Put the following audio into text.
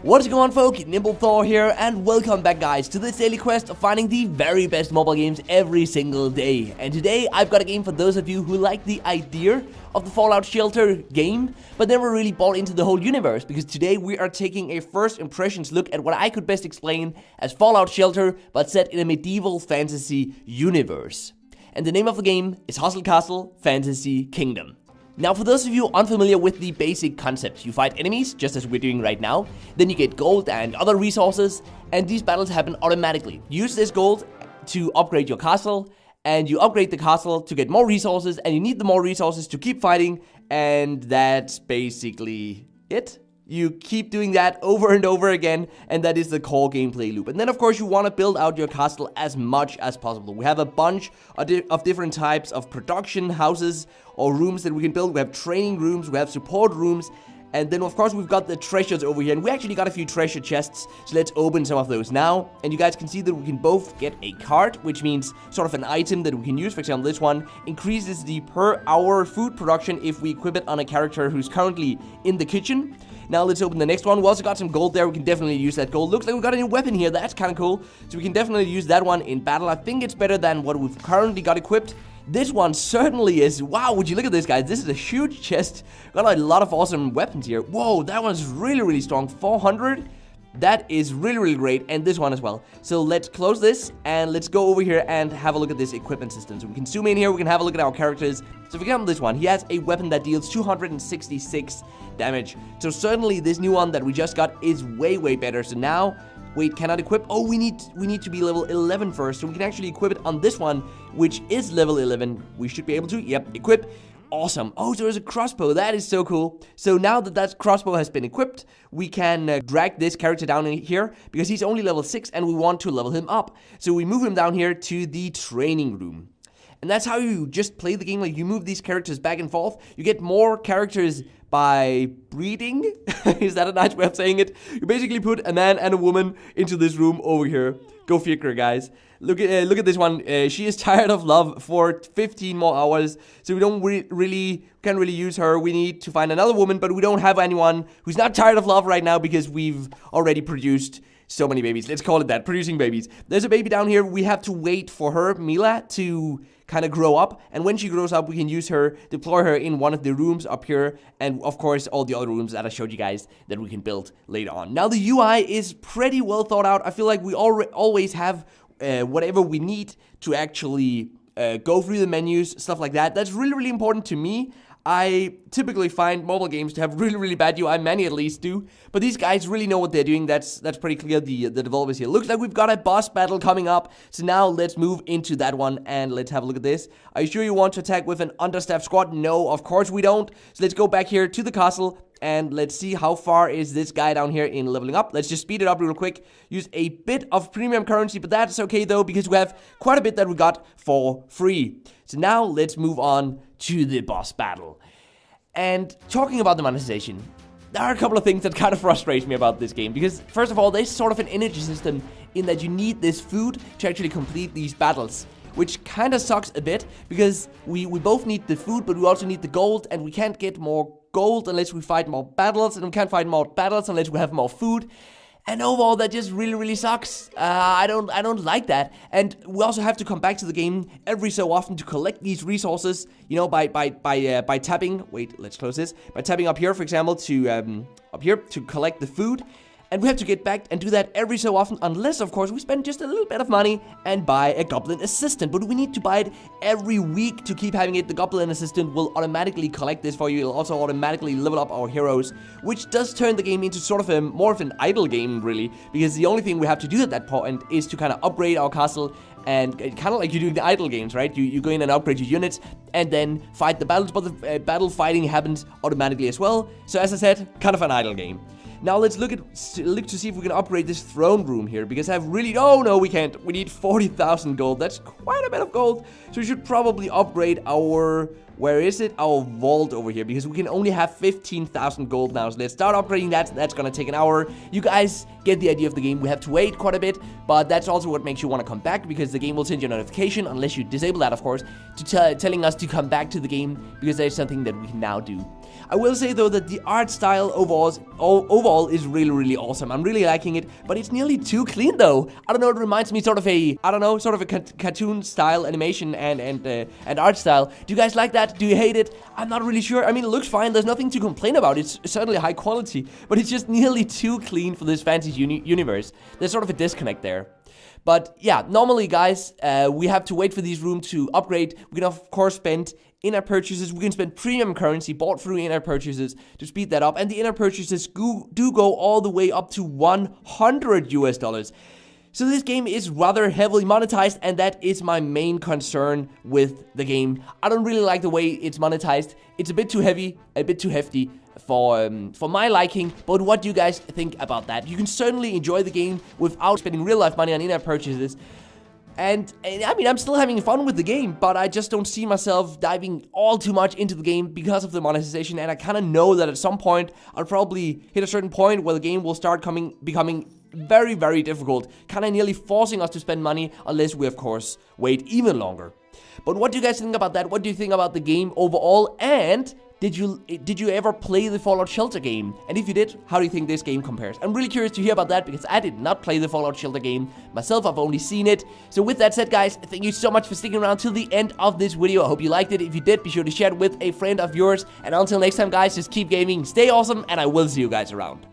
What's going on, folk? NimbleThor here, and welcome back, guys, to this daily quest of finding the very best mobile games every single day. And today, I've got a game for those of you who like the idea of the Fallout Shelter game, but never really bought into the whole universe, because today we are taking a first impressions look at what I could best explain as Fallout Shelter, but set in a medieval fantasy universe. And the name of the game is Hustle Castle Fantasy Kingdom. Now, for those of you unfamiliar with the basic concept, you fight enemies, just as we're doing right now, then you get gold and other resources, and these battles happen automatically. Use this gold to upgrade your castle, and you upgrade the castle to get more resources, and you need the more resources to keep fighting, and that's basically it. You keep doing that over and over again, and that is the core gameplay loop. And then, of course, you want to build out your castle as much as possible. We have a bunch of different types of production houses or rooms that we can build. We have training rooms, we have support rooms, and then, of course, we've got the treasures over here. And we actually got a few treasure chests, so let's open some of those now. And you guys can see that we can both get a card, which means sort of an item that we can use. For example, this one increases the per hour food production if we equip it on a character who's currently in the kitchen. Now let's open the next one. We also got some gold there. We can definitely use that gold. Looks like we got a new weapon here. That's kind of cool. So we can definitely use that one in battle. I think it's better than what we've currently got equipped. This one certainly is. Wow, would you look at this, guys? This is a huge chest. Got a lot of awesome weapons here. Whoa, that one's really, really strong. 400. That is really, really great. And this one as well. So let's close this and let's go over here and have a look at this equipment system. So we can zoom in here. We can have a look at our characters. So for example, this one, he has a weapon that deals 266 damage. So certainly this new one that we just got is way, way better. So now, wait, cannot equip. Oh, we need to be level 11 first. So we can actually equip it on this one, which is level 11. We should be able to. Yep, equip. Awesome. Oh, so there's a crossbow. That is so cool. So now that crossbow has been equipped, we can drag this character down in here because he's only level 6 and we want to level him up. So we move him down here to the training room. And that's how you just play the game. Like, you move these characters back and forth. You get more characters by breeding. Is that a nice way of saying it? You basically put a man and a woman into this room over here. Go figure, guys. Look at this one. She is tired of love for 15 more hours, so we don't can't really use her. We need to find another woman, but we don't have anyone who's not tired of love right now because we've already produced so many babies. Let's call it that, producing babies. There's a baby down here. We have to wait for her, Mila, to kind of grow up, and when she grows up, we can use her, deploy her in one of the rooms up here, and of course all the other rooms that I showed you guys that we can build later on. Now the UI is pretty well thought out. I feel like we always have whatever we need to actually go through the menus, stuff like that. That's really, really important to me. I typically find mobile games to have really, really bad UI, many at least do, but these guys really know what they're doing. That's pretty clear, the developers here. Looks like we've got a boss battle coming up, so now let's move into that one, and let's have a look at this. Are you sure you want to attack with an understaffed squad? No, of course we don't. So let's go back here to the castle, and let's see how far is this guy down here in leveling up. Let's just speed it up real quick. Use a bit of premium currency, but that's okay though, because we have quite a bit that we got for free. So now let's move on to the boss battle. And talking about the monetization, there are a couple of things that kind of frustrate me about this game, because first of all, there's sort of an energy system in that you need this food to actually complete these battles, which kind of sucks a bit, because we both need the food, but we also need the gold, and we can't get more gold unless we fight more battles, and we can't fight more battles unless we have more food. And overall, that just really, really sucks. I don't like that. And we also have to come back to the game every so often to collect these resources. You know, by tapping. Wait, let's close this. By tapping up here, for example, to up here to collect the food. And we have to get back and do that every so often, unless, of course, we spend just a little bit of money and buy a Goblin Assistant. But we need to buy it every week to keep having it. The Goblin Assistant will automatically collect this for you. It'll also automatically level up our heroes, which does turn the game into sort of more of an idle game, really, because the only thing we have to do at that point is to kind of upgrade our castle. And kind of like you do in the idle games, right? You go in and upgrade your units and then fight the battles, but the battle fighting happens automatically as well. So as I said, kind of an idle game. Now let's look to see if we can upgrade this throne room here, because I've really... Oh, no, we can't. We need 40,000 gold. That's quite a bit of gold. So we should probably upgrade our Where is it? Our vault over here, because we can only have 15,000 gold now. So let's start upgrading that. That's gonna take an hour. You guys get the idea of the game. We have to wait quite a bit, but that's also what makes you want to come back, because the game will send you a notification, unless you disable that, of course, to telling us to come back to the game, because there's something that we can now do. I will say though that the art style overall is really, really awesome. I'm really liking it, but it's nearly too clean though. I don't know, it reminds me sort of a, I don't know, sort of a cartoon style animation and art style. Do you guys like that? Do you hate it? I'm not really sure. I mean, it looks fine. There's nothing to complain about. It's certainly high quality, but it's just nearly too clean for this fantasy universe. There's sort of a disconnect there. But yeah, normally guys, we have to wait for these rooms to upgrade. We can of course spend in-app purchases. We can spend premium currency bought through in-app purchases to speed that up. And the in-app purchases do go all the way up to $100. So this game is rather heavily monetized, and that is my main concern with the game. I don't really like the way it's monetized. It's a bit too heavy, a bit too hefty for my liking. But what do you guys think about that? You can certainly enjoy the game without spending real life money on in-app purchases. And I mean, I'm still having fun with the game, but I just don't see myself diving all too much into the game because of the monetization. And I kind of know that at some point, I'll probably hit a certain point where the game will start becoming very, very difficult, kind of nearly forcing us to spend money, unless we, of course, wait even longer. But what do you guys think about that? What do you think about the game overall? And did you ever play the Fallout Shelter game? And if you did, how do you think this game compares? I'm really curious to hear about that, because I did not play the Fallout Shelter game myself. I've only seen it. So with that said, guys, thank you so much for sticking around till the end of this video. I hope you liked it. If you did, be sure to share it with a friend of yours. And until next time, guys, just keep gaming, stay awesome, and I will see you guys around.